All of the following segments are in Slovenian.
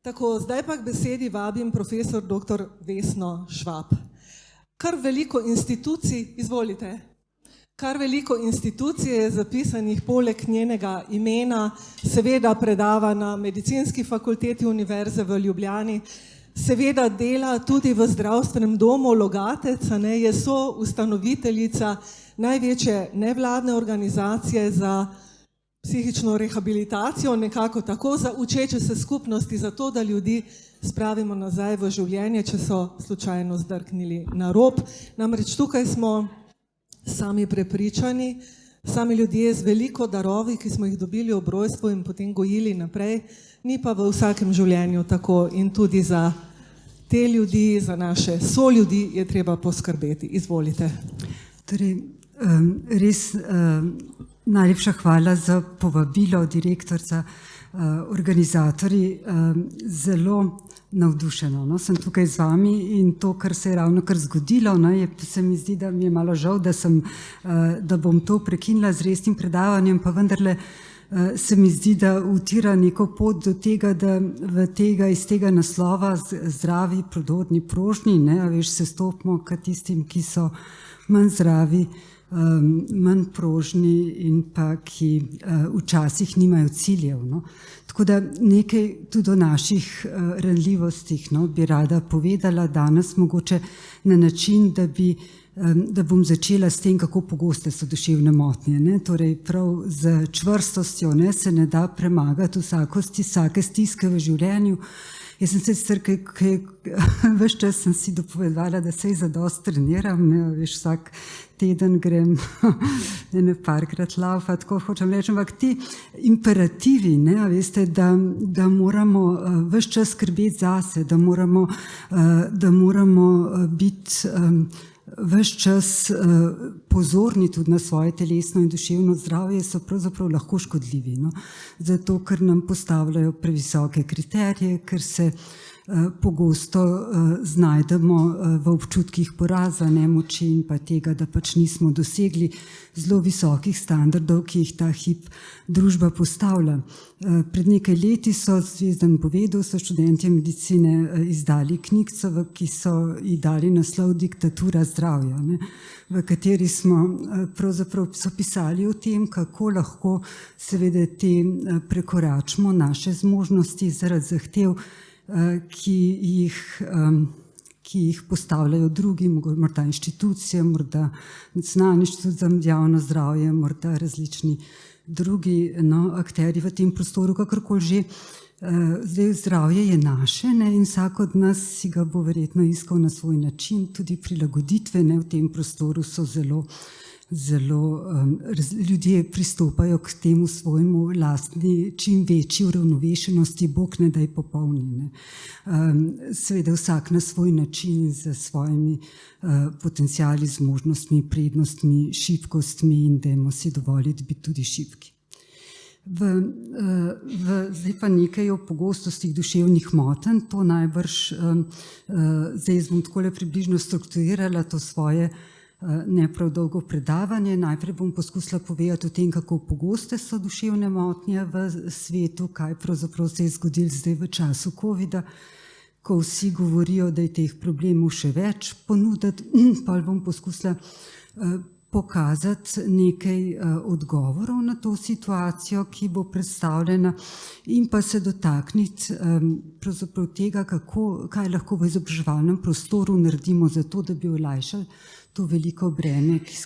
Tako, zdaj pa k besedi vabim profesor dr. Vesno Švab. Kar veliko institucij, izvolite, kar veliko institucij je zapisanih poleg njenega imena, seveda predava na Medicinski fakulteti Univerze v Ljubljani, seveda dela tudi v zdravstvenem domu Logatec, je soustanoviteljica največje nevladne organizacije za psihično rehabilitacijo, nekako tako za učeče se skupnosti, za to, da ljudi spravimo nazaj v življenje, če so slučajno zdrknili na rob. Namreč tukaj smo sami prepričani, sami ljudje z veliko darovi, ki smo jih dobili ob rojstvu in potem gojili naprej, ni pa v vsakem življenju tako in tudi za te ljudi, za naše soljudi je treba poskrbeti. Izvolite. Torej, res najlepša hvala za povabilo, direktorica, organizatorji, zelo navdušeno. Sem tukaj z vami in to, kar se je ravno kar zgodilo, se mi zdi, da mi je malo žal, da bom to prekinila z resnim predavanjem, pa vendarle se mi zdi, da utira neko pot do tega, da iz tega naslova zdravi, prodorni, prožni, se stopimo k tistim, ki so manj zdravi, manj prožni in pa ki včasih nimajo ciljev. Tako da nekaj tudi o naših ranljivostih bi rada povedala danes, mogoče na način, da bom začela s tem, kako pogoste so duševne motnje. Torej prav z čvrstostjo se ne da premagati vsake stiske v življenju. Jaz sem se sicer ves čas sem si dopovedovala, da se zadosti treniram, vsak teden grem parkrat laufat, tako hočem reči, ampak ti imperativi, veste, da moramo ves čas skrbeti zase, da moramo biti ves čas pozorni tudi na svoje telesno in duševno zdravje, so pravzaprav lahko škodljivi. Zato, ker nam postavljajo previsoke kriterije, ker se pogosto znajdemo v občutkih poraza, nemoči in pa tega, da pač nismo dosegli zelo visokih standardov, ki jih ta hip družba postavlja. Pred nekaj leti so Zvezdan povedal, so študentje medicine izdali knjigico, ki so ji dali naslov Diktatura zdravja, v kateri smo pravzaprav so pisali o tem, kako lahko seveda te prekoračimo naše zmožnosti zaradi zahtev, ki jih postavljajo drugi, morda inštitucije, morda Nacionalni inštitut za javno zdravje, morda različni drugi akterji v tem prostoru, kakorkoli že. Zdaj zdravje je naše in vsak od nas si ga bo verjetno iskal na svoj način, tudi prilagoditve v tem prostoru so zelo ljudje pristopajo k temu svojemu lastni, čim večji uravnovešenosti, Bog ne daj popolni. Seveda vsak na svoj način z svojimi potenciali, zmožnostmi, prednostmi, šibkostmi in dajmo si dovoliti biti tudi šibki. Zdaj pa nekaj o pogostostih duševnih motenj, to najbrž, zdaj bom takole približno strukturirala to svoje ne prav dolgo predavanje. Najprej bom poskusila povedati o tem, kako pogoste so duševne motnje v svetu, kaj pravzaprav se je zgodilo zdaj v času covida, ko vsi govorijo, da je teh problemov še več ponuditi, pa bom poskusila pokazati nekaj odgovorov na to situacijo, ki bo predstavljena in pa se dotakniti pravzaprav tega, kaj lahko v izobraževalnem prostoru naredimo za to, da bi olajšali to veliko breme, s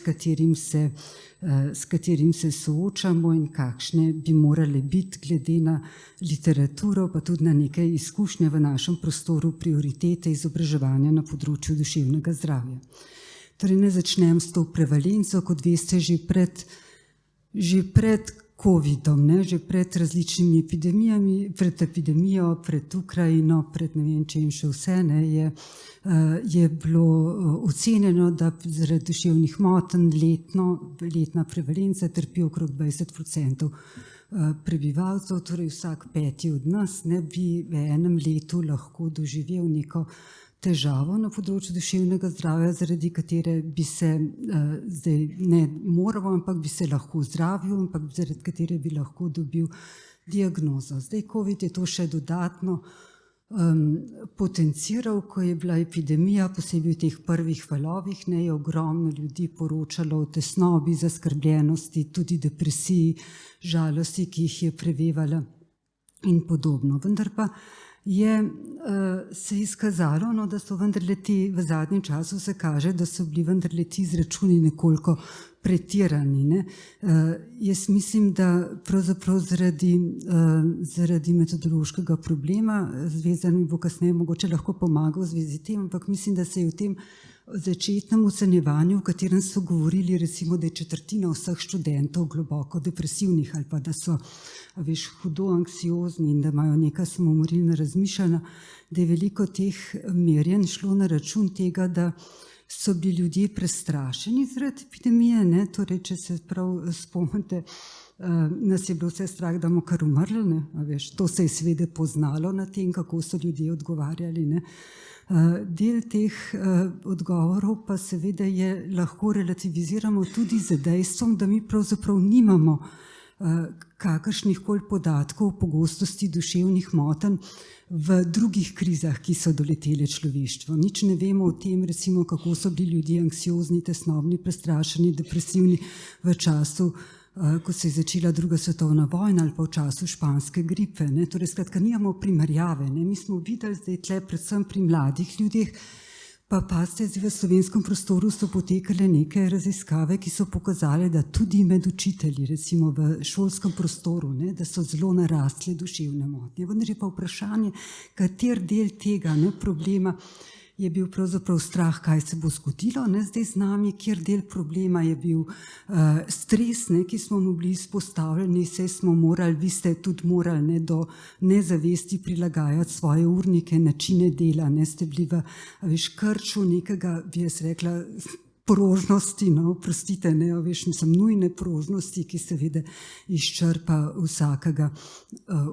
katerim se soočamo in kakšne bi morale biti glede na literaturo, pa tudi na nekaj izkušnje v našem prostoru prioritete izobraževanja na področju duševnega zdravja. Torej, ne začnem s to prevalenco, kot veste, že pred covidom, že pred različnimi epidemijami, pred epidemijo, pred Ukrajino, pred ne vem čem še vse, je bilo ocenjeno, da zaradi duševnih motenj letna prevalenca trpi okrog 20% prebivalcev, torej vsak peti od nas bi v enem letu lahko doživel neko težavo na področju duševnega zdravja, zaradi katere bi se zdaj ne moramo, ampak bi se lahko zdravil, ampak zaradi katere bi lahko dobil diagnozo. Zdaj COVID je to še dodatno potenciral, ko je bila epidemija, posebej v teh prvih valovih, ne, je ogromno ljudi poročalo o tesnobi, zaskrbljenosti, tudi depresiji, žalosti, ki jih je prevevala in podobno. Vendar pa je se izkazalo, no, da so vendarle ti, v zadnjem času se kaže, da so bili vendarle ti izračuni nekoliko pretirani. Ne. Jaz mislim, da pravzaprav zaradi metodološkega problema, zvezan mi bo kasneje mogoče lahko pomagal v zvezi tem, ampak mislim, da se je v tem začetnem ocenjevanju, v katerem so govorili, recimo, da je četrtina vseh študentov globoko depresivnih ali pa da so, veš, hudo anksiozni in da imajo neka samomorilna razmišljanja, da je veliko teh merjenj šlo na račun tega, da so bili ljudje prestrašeni zaradi epidemije, ne, torej, če se prav spomnite, nas je bilo vse strah, da bomo kar umrli, ne, a veš, to se je seveda poznalo na tem, kako so ljudje odgovarjali, ne. Del teh odgovorov pa seveda je lahko relativiziramo tudi z dejstvom, da mi pravzaprav nimamo kakršnih koli podatkov o pogostosti duševnih motenj v drugih krizah, ki so doletele človeštvo. Nič ne vemo o tem, recimo, kako so bili ljudje anksiozni, tesnobni, prestrašeni, depresivni v času, ko se je začela druga svetovna vojna ali pa v času španske gripe. Ne. Torej, skratka, nimamo primerjave. Ne. Mi smo videli zdaj tle predvsem pri mladih ljudeh, pa pazite, v slovenskem prostoru so potekale neke raziskave, ki so pokazale, da tudi med učitelji, recimo v šolskem prostoru, ne, da so zelo narastle duševne motnje. Vendar je pa vprašanje, kater del tega, ne, problema je bil pravzaprav strah, kaj se bo zgodilo, ne, zdaj z nami, kjer del problema je bil stres, ne, ki smo mu bili izpostavljeni, saj smo morali, vi ste tudi morali, ne, do nezavesti prilagajati svoje urnike, načine dela, ne, ste bili v krču nekega, bi jaz rekla, prožnosti, no, prostite, ne, veš, mislim, nujne prožnosti, ki seveda izčrpa vsakega,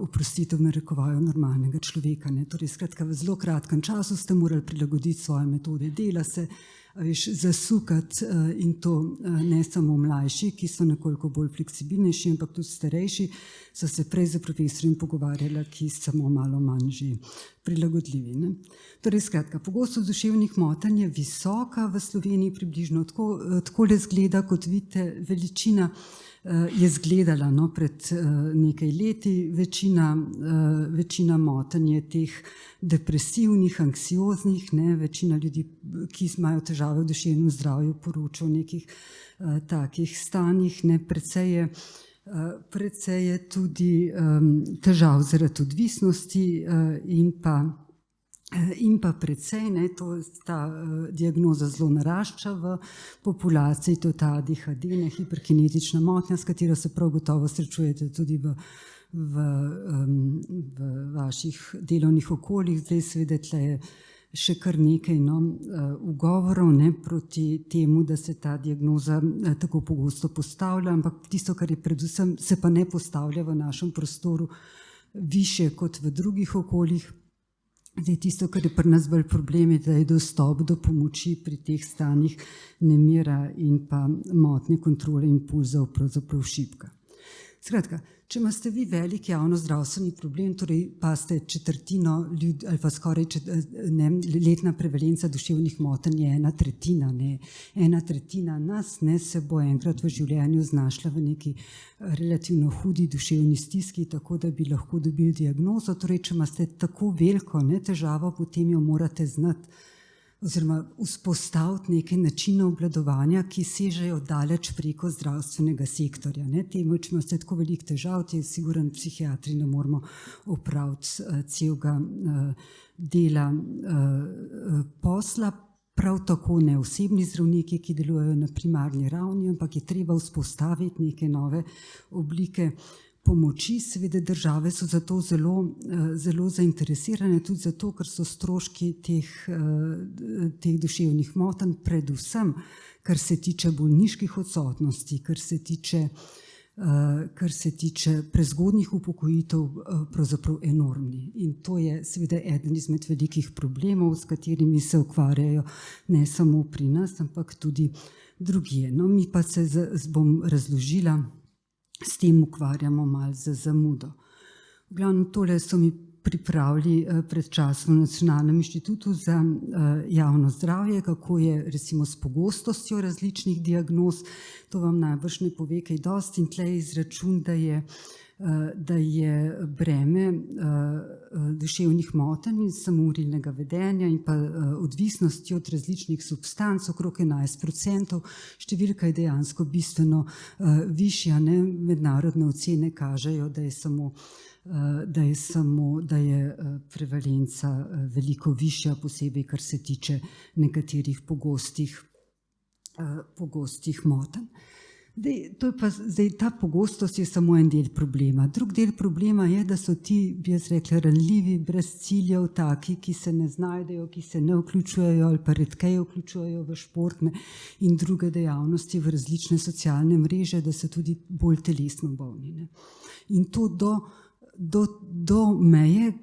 oprostitev narekovajo, normalnega človeka, ne. Torej, skratka, v zelo kratkem času ste morali prilagoditi svoje metode dela, se, veš, zasukati in to ne samo mlajši, ki so nekoliko bolj fleksibilnejši, ampak tudi starejši, so se prej z profesorjem pogovarjali, ki samo malo manj že prilagodljivi. Ne. Torej, skratka, pogostost duševnih motenj je visoka v Sloveniji, približno takole zgleda, kot vidite, veličina je zgledala, no, pred nekaj leti, večina motenj je teh depresivnih, anksioznih, ne, večina ljudi, ki imajo težave v duševnem zdravju, poroča o nekih takih stanjih, ne, precej je tudi težav zaradi odvisnosti in pa precej, ne, ta diagnoza zelo narašča v populaciji, to je ta ADHD, ne, hiperkinetična motnja, s katero se prav gotovo srečujete tudi v vaših delovnih okoljih. Zdaj seveda tle je še kar nekaj, no, ugovorov, ne, proti temu, da se ta diagnoza tako pogosto postavlja, ampak tisto, kar je predvsem, se pa ne postavlja v našem prostoru više kot v drugih okoljih. Zdaj, tisto, kar je pri nas bolj problem, je, da je dostop do pomoči pri teh stanjih nemira in pa motnje kontrole impulzov pravzaprav šibka. Skratka, če imate vi velik javnozdravstveni problem, torej pa ste četrtino ljudi ali pa skoraj letna prevalenca duševnih motenj je 1/3, ne, 1/3 nas, ne, se bo enkrat v življenju znašla v neki relativno hudi duševni stiski, tako da bi lahko dobili diagnozo. Torej, če imate tako veliko, ne, težavo, potem jo morate znati oziroma vzpostaviti nekaj načinov obvladovanja, ki sežejo daleč preko zdravstvenega sektorja. Ne. Temu, če imate tako veliko težav, te siguren psihiatri ne moramo opraviti celega dela posla, prav tako ne osebni zdravniki, ki delujejo na primarni ravni, ampak je treba vzpostaviti neke nove oblike pomoči. Seveda države so zato zelo zainteresirane, tudi zato, ker so stroški teh duševnih motenj, predvsem, kar se tiče bolniških odsotnosti, kar se tiče prezgodnjih upokojitev, pravzaprav enormni. In to je seveda eden izmed velikih problemov, s katerimi se ukvarjajo ne samo pri nas, ampak tudi drugje. No, mi pa se bom razložila, s tem ukvarjamo malo z zamudo. V glavnem, tole so mi pripravili pred časom v Nacionalnem inštitutu za javno zdravje, kako je recimo s pogostostjo različnih diagnoz. To vam najbrž ne pove kaj dosti in tle je izračun, da je breme duševnih motenj in samourilnega vedenja in pa odvisnosti od različnih substanc okrog 11%. Številka je dejansko bistveno višja, ne? Mednarodne ocene kažejo, da je prevalenca veliko višja, posebej kar se tiče nekaterih pogostih motenj. Ta pogostost je samo en del problema. Drug del problema je, da so ti, bi jaz rekla, ranljivi, brez ciljev, taki, ki se ne znajdejo, ki se ne vključujejo ali pa redkeje vključujejo v športne in druge dejavnosti, v različne socialne mreže, da so tudi bolj telesno bolni. Ne? In to do meje,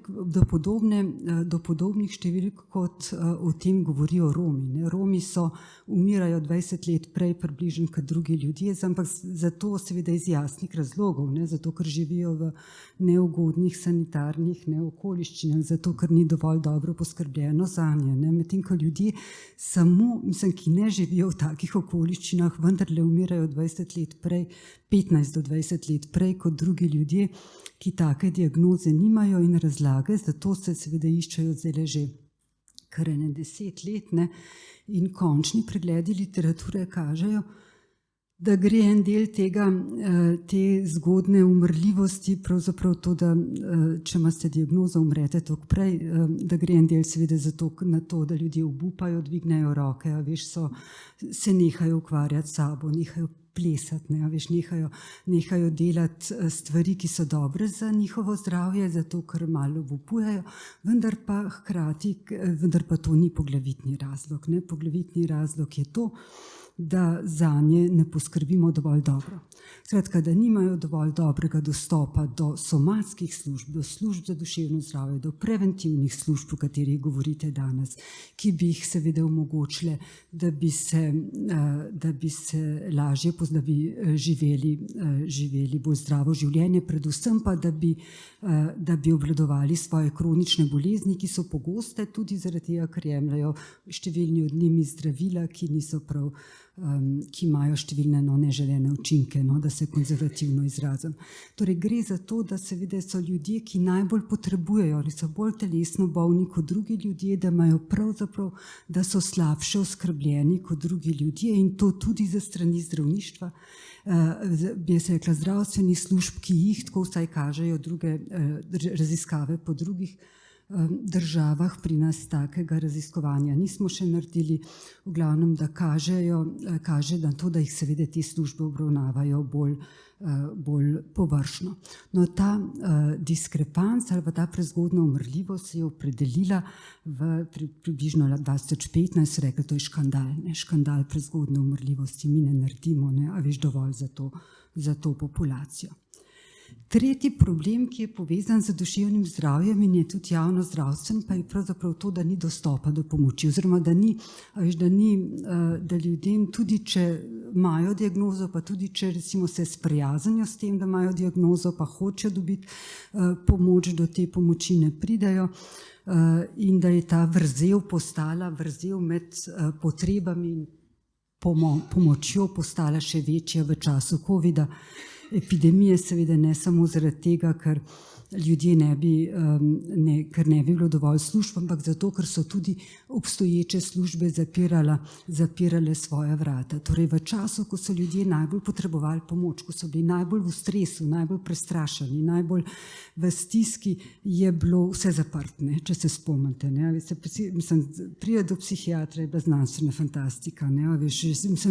do podobnih številk, kot o tem govorijo Romi. Ne? Romi umirajo 20 let prej približno kot drugi ljudje, ampak zato seveda iz jasnih razlogov, ne? Zato ker živijo v neugodnih sanitarnih okoliščinah, zato ker ni dovolj dobro poskrbljeno zanje. Medtem ko ljudje ki ne živijo v takih okoliščinah, vendarle umirajo 20 let prej, 15 do 20 let prej kot drugi ljudje, ki take diagnoze nimajo in razlage, zato se seveda iščejo zdaj že kar 10 let. Ne? In končni pregledi literature kažejo, da gre en del te zgodne umrljivosti, pravzaprav to, da če imate diagnozo, umrete toliko prej, da gre en del seveda na to, da ljudje obupajo, dvignejo roke, se nehajo ukvarjati s sabo, nehajo plesati, nehajo delati stvari, ki so dobre za njihovo zdravje, zato ker malo obupujejo, vendar pa to ni poglavitni razlog. Ne? Poglavitni razlog je to, da zanje ne poskrbimo dovolj dobro. Skratka, da nimajo dovolj dobrega dostopa do somatskih služb, do služb za duševno zdravje, do preventivnih služb, o katerih govorite danes, ki bi jih seveda omogočile, da bi živeli bolj zdravo življenje, predvsem pa, da bi obvladovali svoje kronične bolezni, ki so pogoste tudi zaradi tega, ker jemljajo številni od njimi zdravila, ki imajo številne neželene učinke, da se konzervativno izrazim. Torej gre za to, da seveda so ljudje, ki najbolj potrebujejo ali so bolj telesno bolni kot drugi ljudje, da so slabše oskrbljeni kot drugi ljudje in to tudi za strani zdravništva, bi se rekla zdravstvenih služb, ki jih tako vsaj kažejo druge raziskave po drugih državah, pri nas takega raziskovanja nismo še naredili, v glavnem, da kaže na to, da jih seveda te službe obravnavajo bolj površno. No, ta diskrepanca ali pa ta prezgodna umrljivost se je opredelila približno 2015, rekli, to je škandal, škandal prezgodne umrljivosti, mi ne naredimo, a veš dovolj za to populacijo. Tretji problem, ki je povezan z duševnim zdravjem in je tudi javno zdravstven, pa je pravzaprav to, da ni dostopa do pomoči, oziroma da ljudem, tudi če imajo diagnozo, pa tudi če recimo se sprijaznijo s tem, da imajo diagnozo, pa hočejo dobiti pomoč, do te pomoči ne pridejo, in da je ta vrzel postala vrzel med potrebami in pomočjo postala še večja v času covida. Epidemije seveda ne samo zaradi tega, ker ljudje ne bi bilo dovolj služb, ampak zato, ker so tudi obstoječe službe zapirale svoja vrata. Torej v času, ko so ljudje najbolj potrebovali pomoč, ko so bili najbolj v stresu, najbolj prestrašeni, najbolj v stiski, je bilo vse zaprtne, če se spomnite. Pride do psihiatra je bila znanstvena fantastika.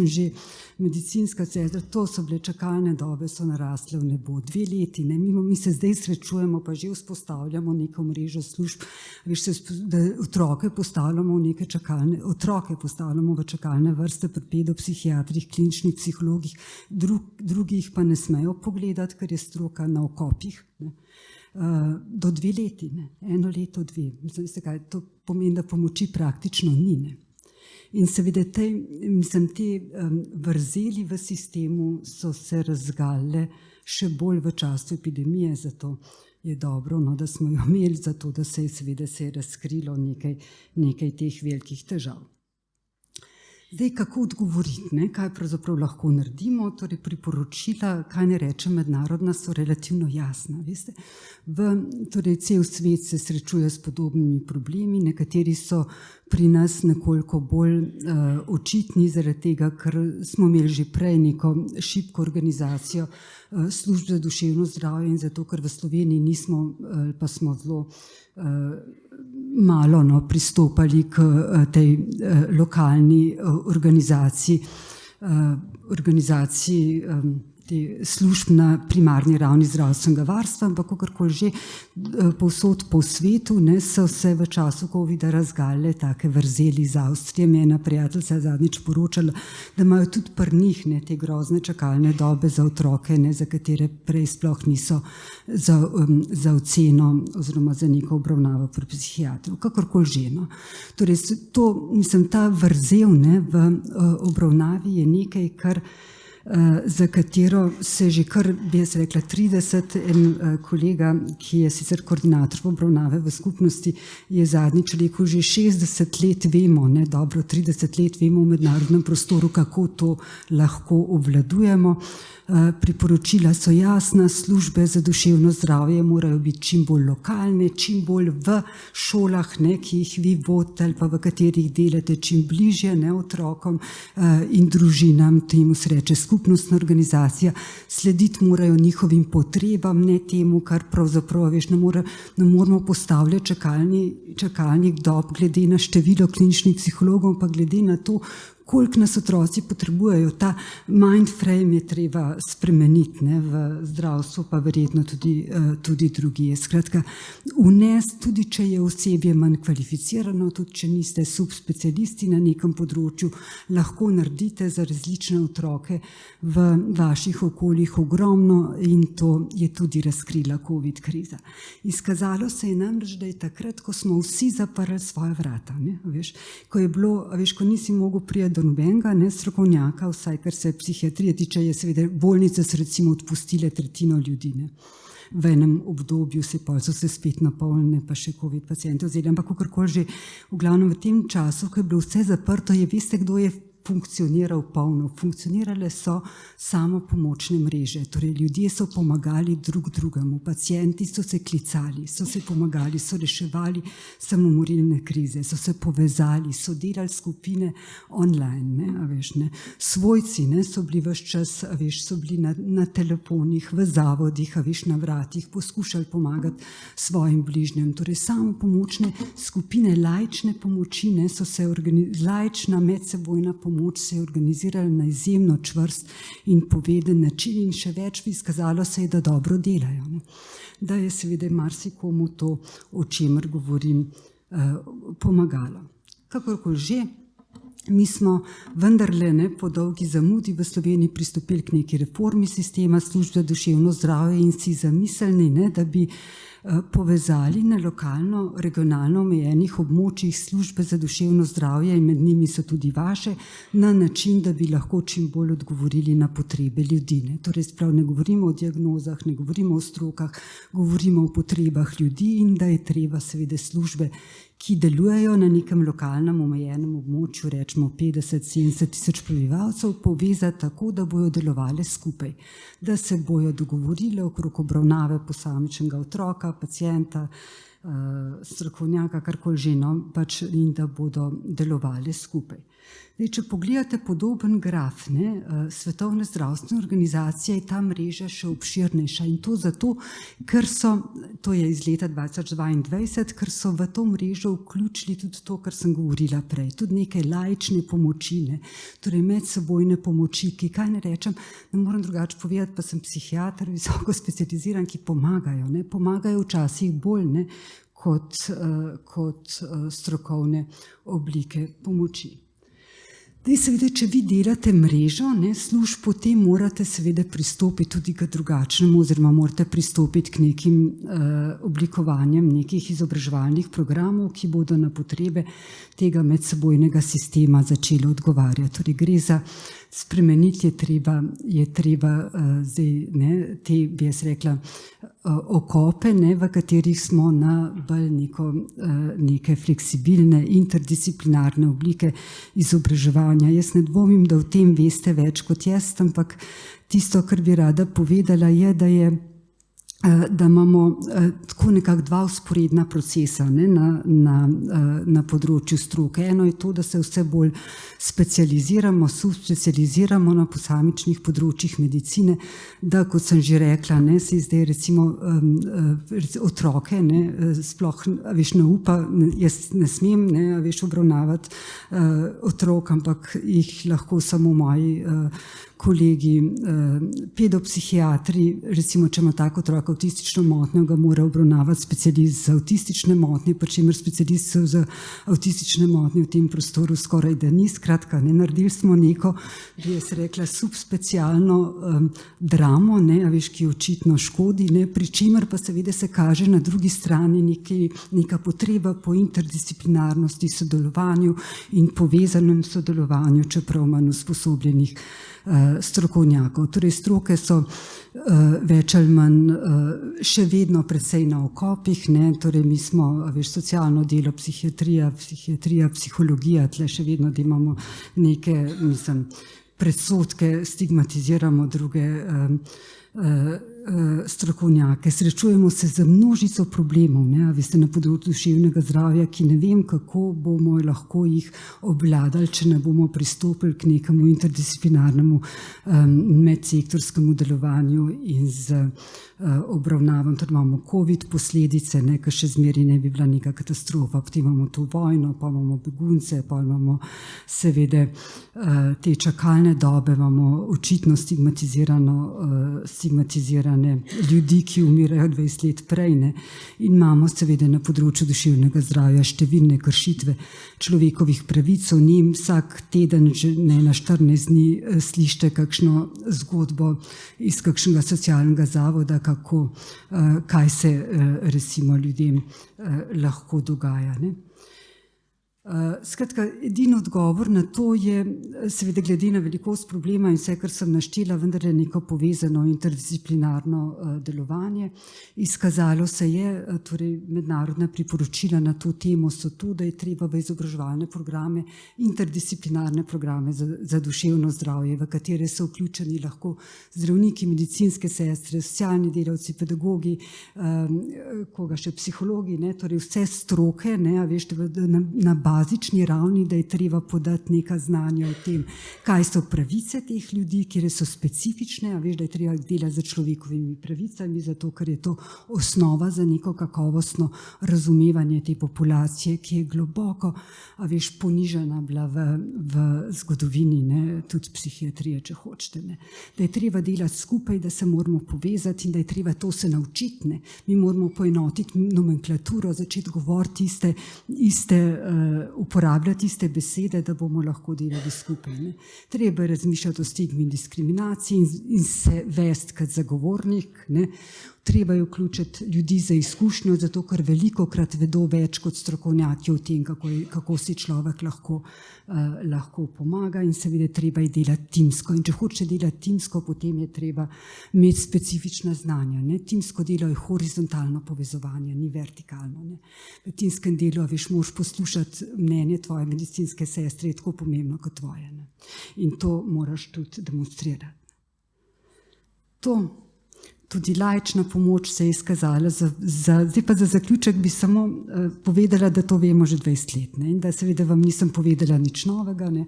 Že medicinska sestra, to so bile čakalne dobe, so narasle v nebo. 2 leti, mi se zdaj srečujemo, pa že vzpostavljamo neko mrežo služb, da otroke postavljamo v čakalne vrste pri pedopsihiatrih, kliničnih psihologih, drugih pa ne smejo pogledati, ker je stroka na okopih. Do 2 leti, 1 leto, 2. To pomeni, da pomoči praktično ni. In seveda te vrzeli v sistemu so se razgalile še bolj v času epidemije, zato je dobro, no, da smo jo imeli, zato da se je seveda razkrilo nekaj teh velikih težav. Zdaj, kako odgovoriti, ne? Kaj pravzaprav lahko naredimo? Torej, priporočila, kaj ne rečem, mednarodna so relativno jasna. Veste? Torej, cel svet se srečuje s podobnimi problemi, nekateri so pri nas nekoliko bolj očitni, zaradi tega, ker smo imeli že prej neko šibko organizacijo služb za duševno zdravje in zato, ker v Sloveniji nismo, pa smo zelo malo pristopali k tej lokalni organizaciji te služb na primarni ravni zdravstvenega varstva, ampak kakorkoli že povsod po svetu so se v času covida razgalile take vrzeli iz Avstrije. Mi je ena prijateljica zadnjič poročala, da imajo tudi pri njih te grozne čakalne dobe za otroke, za katere prej sploh niso za oceno oziroma za neko obravnavo pri psihiatru, kakorkoli že. Torej, ta vrzel v obravnavi je nekaj, kar za katero se že kar, bi jaz rekla, 30, en kolega, ki je sicer koordinator obravnave v skupnosti, je zadnjič rekel, že 60 let vemo, dobro 30 let vemo v mednarodnem prostoru, kako to lahko obvladujemo. Priporočila so jasna, službe za duševno zdravje morajo biti čim bolj lokalne, čim bolj v šolah, ki jih vi vodite ali pa v katerih delate, čim bližje otrokom in družinam, temu se reče skupnostna organizacija, slediti morajo njihovim potrebam, ne temu, kar pravzaprav, ne moramo postavljati čakalnih dob glede na število kliničnih psihologov, pa glede na to, koliko nas otroci potrebujejo. Ta mind frame je treba spremeniti v zdravstvu, pa verjetno tudi drugje. Skratka, vnesti, tudi če je osebje manj kvalificirano, tudi če niste subspecialisti na nekem področju, lahko naredite za različne otroke v vaših okoljih ogromno in to je tudi razkrila COVID kriza. Izkazalo se je namreč, da je takrat, ko smo vsi zaprli svoja vrata, ko nisi mogel prijeti do nobenega strokovnjaka, vsaj kar se psihiatrije tiče, je seveda bolnice so recimo odpustile tretjino ljudi. V enem obdobju so se spet napolnile, pa še COVID pacienti vzeli, ampak kakorkoli že, v glavnem v tem času, ko je bilo vse zaprto, veste, kdo je funkcioniral polno. Funkcionirale so samo pomočne mreže, torej ljudje so pomagali drug drugemu, pacienti so se klicali, so se pomagali, so reševali samomorilne krize, so se povezali, so delali skupine online, svojci so bili ves čas, so bili na telefonih, v zavodih, na vratih, poskušali pomagati svojim bližnjim. Torej samo pomočne skupine, laične pomoči, laična medsebojna pomoč se je organizirala na izjemno čvrst in poveden način in še več bi izkazalo se je, da dobro delajo. Da je seveda marsikomu to, o čemer govorim, pomagalo. Kakorkoli že, mi smo vendarle po dolgi zamudi v Sloveniji pristopili k neki reformi sistema služb za duševno zdravje in si zamislili, da bi povezali na lokalno, regionalno omejenih območjih službe za duševno zdravje in med njimi so tudi vaše, na način, da bi lahko čim bolj odgovorili na potrebe ljudi. Torej, ne govorimo o diagnozah, ne govorimo o strokah, govorimo o potrebah ljudi in da je treba seveda službe, ki delujejo na nekem lokalnem omejenem območju, rečemo 50-70 tisoč prebivalcev, povezati tako, da bojo delovali skupaj, da se bojo dogovorili okrog obravnave posamičnega otroka, pacienta, strokovnjaka, karkoli že, in da bodo delovali skupaj. Zdaj, če pogledate podoben graf Svetovne zdravstvene organizacije, je ta mreža še obširnejša in to zato, ker to je iz leta 2022, ker so v to mrežo vključili tudi to, kar sem govorila prej, tudi nekaj laične pomoči, torej medsebojne pomoči, ki, kaj ne rečem, ne moram drugače povedati, pa sem psihiater, visoko specializiran, ki pomagajo včasih bolj kot strokovne oblike pomoči. Seveda, če vi delate mrežo služb, potem morate seveda pristopiti tudi k drugačnemu oziroma morate pristopiti k nekim oblikovanjem nekih izobraževalnih programov, ki bodo na potrebe tega medsebojnega sistema začeli odgovarjati. Torej, gre za spremeniti je treba zdaj, te, bi jaz rekla, okope, ne, v katerih smo na bolj neke fleksibilne, interdisciplinarne oblike izobraževanja. Jaz ne dvomim, da o tem veste več kot jaz, ampak tisto, kar bi rada povedala, je, da imamo tako nekako dva vzporedna procesa, ne, na področju stroke. Eno je to, da se vse bolj specializiramo, subspecializiramo na posamičnih področjih medicine, da, kot sem že rekla, ne, se zdaj recimo otroke, ne, sploh, veš, ne upa, jaz ne smem, ne, veš, obravnavati otrok, ampak jih lahko samo moji kolegi, pedopsihiatri, recimo, če ima tako otroka avtistično motnjo, ga mora obravnavati specialist za avtistične motnje, pri čemer specialistov za avtistične motnje v tem prostoru skoraj da ni. Skratka, ne, naredili smo neko, bi jaz rekla, subspecialno dramo, ne, a veš, ki očitno škodi, ne, pri čemer pa seveda se kaže na drugi strani neka potreba po interdisciplinarnosti, sodelovanju in povezanem sodelovanju, čeprav manj usposobljenih strokovnjakov. Torej, stroke so več ali manj še vedno precej na okopih, ne, torej mi smo, veš, socialno delo, psihiatrija, psihologija, tle še vedno, da imamo neke, mislim, predsodke, stigmatiziramo druge strokovnjake. Srečujemo se z množico problemov, ne, a veste, na področju duševnega zdravja, ki ne vem, kako bomo lahko jih obvladali, če ne bomo pristopili k nekemu interdisciplinarnemu medsektorskemu delovanju in z obravnavam. Torej imamo COVID posledice, ne, ki še zmeraj ne bi bila neka katastrofa, potem imamo to vojno, pa imamo begunce, pa imamo seveda te čakalne dobe, imamo očitno stigmatizirane ljudi, ki umirajo 20 let prej, ne. In imamo seveda na področju duševnega zdravja številne kršitve človekovih pravic. O njim vsak teden, ne na 14 dni, slišite kakšno zgodbo iz kakšnega socialnega zavoda, kaj se recimo ljudem lahko dogaja, ne. Skratka, edini odgovor na to je, seveda glede na velikost problema in vse, kar sem naštela, vendar je neko povezano interdisciplinarno delovanje. Izkazalo se je, torej mednarodna priporočila na to temo so to, da je treba v izobraževalne programe, interdisciplinarne programe za duševno zdravje, v katere so vključeni lahko zdravniki, medicinske sestre, socialni delavci, pedagogi, koga še psihologi, ne, torej vse stroke, ne, a veš, na bazični ravni, da je treba podati neka znanja o tem, kaj so pravice teh ljudi, kjer so specifične, a veš, da je treba delati z človekovimi pravicami, zato ker je to osnova za neko kakovostno razumevanje te populacije, ki je globoko, a veš, ponižana bila v zgodovini, ne, tudi psihiatrije, če hočete, ne. Da je treba delati skupaj, da se moramo povezati in da je treba to se naučiti, ne. Mi moramo poenotiti nomenklaturo, začeti govoriti uporabljati iste besede, da bomo lahko delali skupaj, ne. Treba je razmišljati o stigmi in diskriminaciji in se vesti kot zagovornik, ne. Treba je vključiti ljudi za izkušnjo, zato ker velikokrat vedo več kot strokovnjaki o tem, kako si človek lahko pomaga, in seveda treba je delati timsko. In če hoče delati timsko, potem je treba imeti specifična znanja, ne. Timsko delo je horizontalno povezovanje, ni vertikalno, ne. V timskem delu, veš, moraš poslušati mnenje tvoje medicinske sestre, je tako pomembno kot tvoje, ne. In to moraš tudi demonstrirati. Tudi laična pomoč se je izkazala, zdaj pa za zaključek bi samo povedala, da to vemo že 20 let, ne, in da seveda vam nisem povedala nič novega, ne,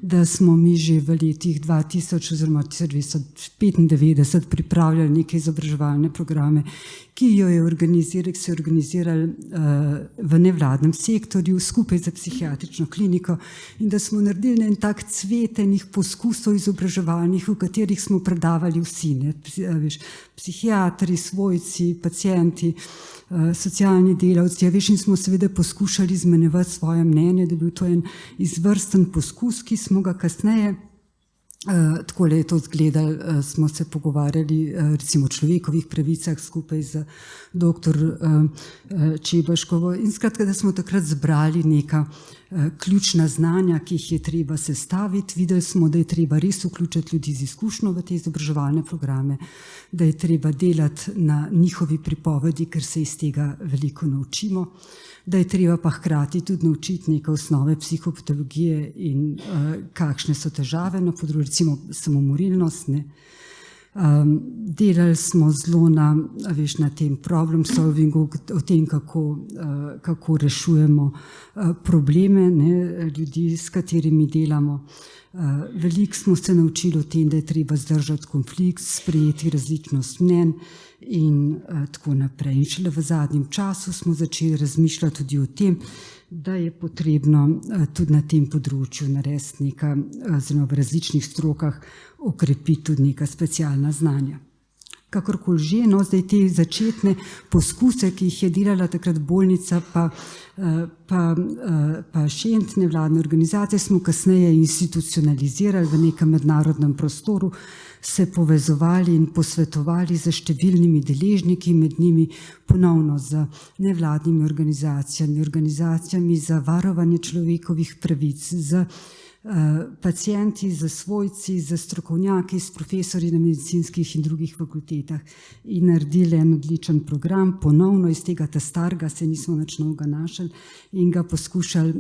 da smo mi že v letih 2000 oziroma 1995 pripravljali neke izobraževalne programe, ki so organizirali v nevladnem sektorju skupaj za psihiatrično kliniko, in da smo naredili en tak cvet enih poskusov izobraževalnih, v katerih smo predavali vsi, ne, veš, psihiatri, svojci, pacienti, socialni delavci, veš, in smo seveda poskušali izmenjevati svoje mnenje, da je bil to en izvrsten poskus, ki smo ga kasneje, takole je to izgledalo, smo se pogovarjali recimo o človekovih pravicah skupaj z dr. Čebaškovo, in skratka, da smo takrat zbrali neka ključna znanja, ki jih je treba sestaviti. Videli smo, da je treba res vključiti ljudi z izkušnjo v te izobraževalne programe, da je treba delati na njihovi pripovedi, ker se iz tega veliko naučimo, da je treba pa hkrati tudi naučiti neke osnove psihopatologije in kakšne so težave na področju, recimo samomorilnost, ne. Delali smo zelo na tem problem solvingu, o tem, kako rešujemo probleme, ne, ljudi, s katerimi delamo. Veliko smo se naučili o tem, da je treba zdržati konflikt, sprejeti različnost mnenj in tako naprej. In šele v zadnjem času smo začeli razmišljati tudi o tem, da je potrebno tudi na tem področju narediti neka, oziroma v različnih strokah okrepiti tudi neka specialna znanja. Kakorkoli že, no, zdaj te začetne poskuse, ki jih je delala takrat bolnica, pa Šent, nevladne organizacije, smo kasneje institucionalizirali v nekem mednarodnem prostoru, se povezovali in posvetovali z številnimi deležniki, med njimi ponovno z nevladnimi organizacijami, organizacijami za varovanje človekovih pravic, z pacienti, z svojci, z strokovnjaki, s profesorji na medicinskih in drugih fakultetah in naredili en odličen program, ponovno iz tega starega se nismo nič novega našli in ga poskušali,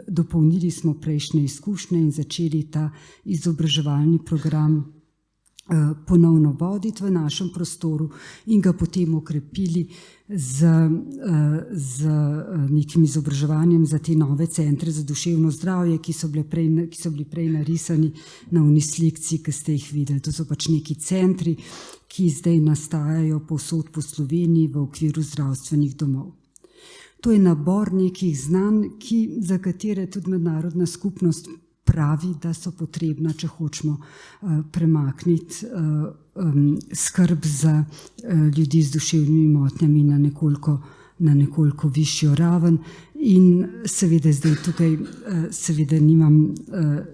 dopolnili smo prejšnje izkušnje in začeli ta izobraževalni program ponovno voditi v našem prostoru in ga potem okrepili z nekim izobraževanjem za te nove centre za duševno zdravje, ki so bili prej narisani na unislikciji, ki ste jih videli. To so pač neki centri, ki zdaj nastajajo povsod po Sloveniji v okviru zdravstvenih domov. To je nabor nekih znanj, za katere tudi mednarodna skupnost pravi, da so potrebna, če hočemo premakniti skrb za ljudi z duševnimi motnjami na nekoliko višjo raven. In seveda zdaj tukaj nimam,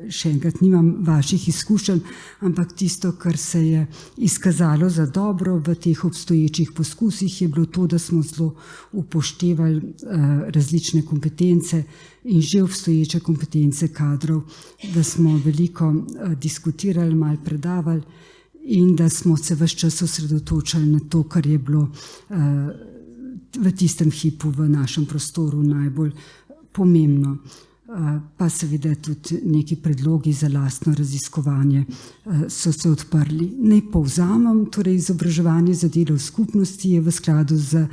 še enkrat nimam vaših izkušenj, ampak tisto, kar se je izkazalo za dobro v teh obstoječih poskusih, je bilo to, da smo zelo upoštevali različne kompetence in že obstoječe kompetence kadrov, da smo veliko diskutirali, malo predavali in da smo se ves čas osredotočali na to, kar je bilo v tistem hipu v našem prostoru najbolj pomembno. Pa seveda tudi neki predlogi za lastno raziskovanje so se odprli. Naj povzamem, torej izobraževanje za delo v skupnosti je v skladu za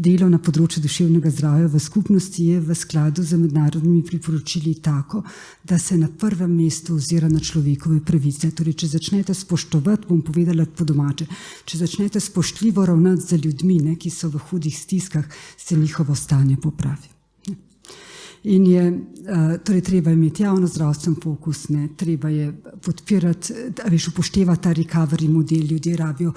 delo na področju duševnega zdravja v skupnosti je v skladu z mednarodnimi priporočili tako, da se na prvem mestu ozira na človekove pravice. Torej, če začnete spoštovati, bom povedala po domače, če začnete spoštljivo ravnati za ljudmi, ne, ki so v hudih stiskah, se njihovo stanje popravi. In je, torej treba imeti javno zdravstven fokus, ne, treba je podpirati, upoštevati ta recovery model, ljudje rabijo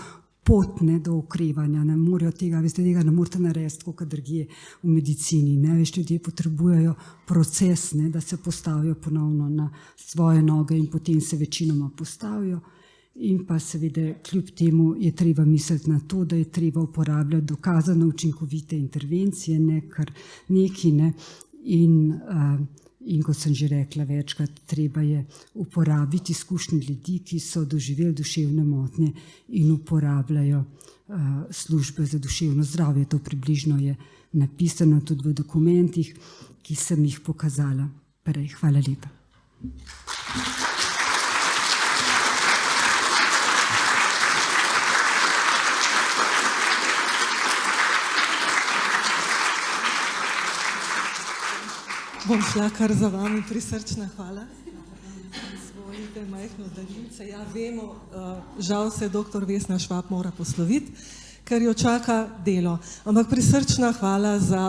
potne do okrevanja, ne morejo tega, veste, tega ne morete narediti, kot drugje v medicini, ne, veš, ljudje potrebujejo proces, ne, da se postavijo ponovno na svoje noge in potem se večinoma postavijo. In pa seveda kljub temu je treba misliti na to, da je treba uporabljati dokazano učinkovite intervencije, ne kar neki, ne, in kot sem že rekla večkrat, treba je uporabiti izkušnje ljudi, ki so doživeli duševne motnje in uporabljajo službe za duševno zdravje. To približno je napisano tudi v dokumentih, ki sem jih pokazala prej. Hvala lepa. Bom šla kar za vami, prisrčna hvala. Izvolite, majhno daljnice. Ja, vemo, žal se dr. Vesna Švab mora posloviti, ker jo čaka delo. Ampak prisrčna hvala za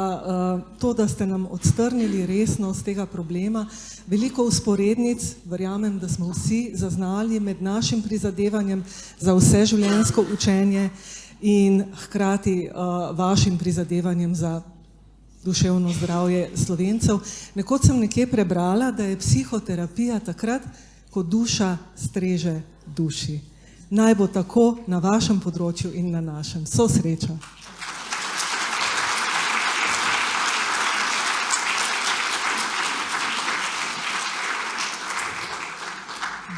to, da ste nam odstrnili resnost tega problema. Veliko usporednic, verjamem, da smo vsi zaznali med našim prizadevanjem za vseživljenjsko učenje in hkrati vašim prizadevanjem za duševno zdravje Slovencev. Nekoč sem nekje prebrala, da je psihoterapija takrat, ko duša streže duši. Naj bo tako na vašem področju in na našem. Vso srečo.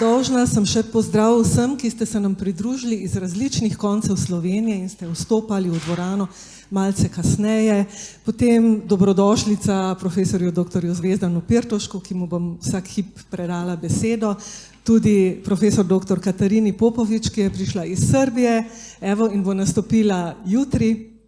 Dolžna sem še pozdrav vsem, ki ste se nam pridružili iz različnih koncev Slovenije in ste vstopali v dvorano malce kasneje. Potem dobrodošlica profesorju dr. Zvezdanu Pirtošku, ki mu bom vsak hip predala besedo. Tudi profesor dr. Katarini Popovič, ki je prišla iz Srbije, evo, in bo nastopila jutri.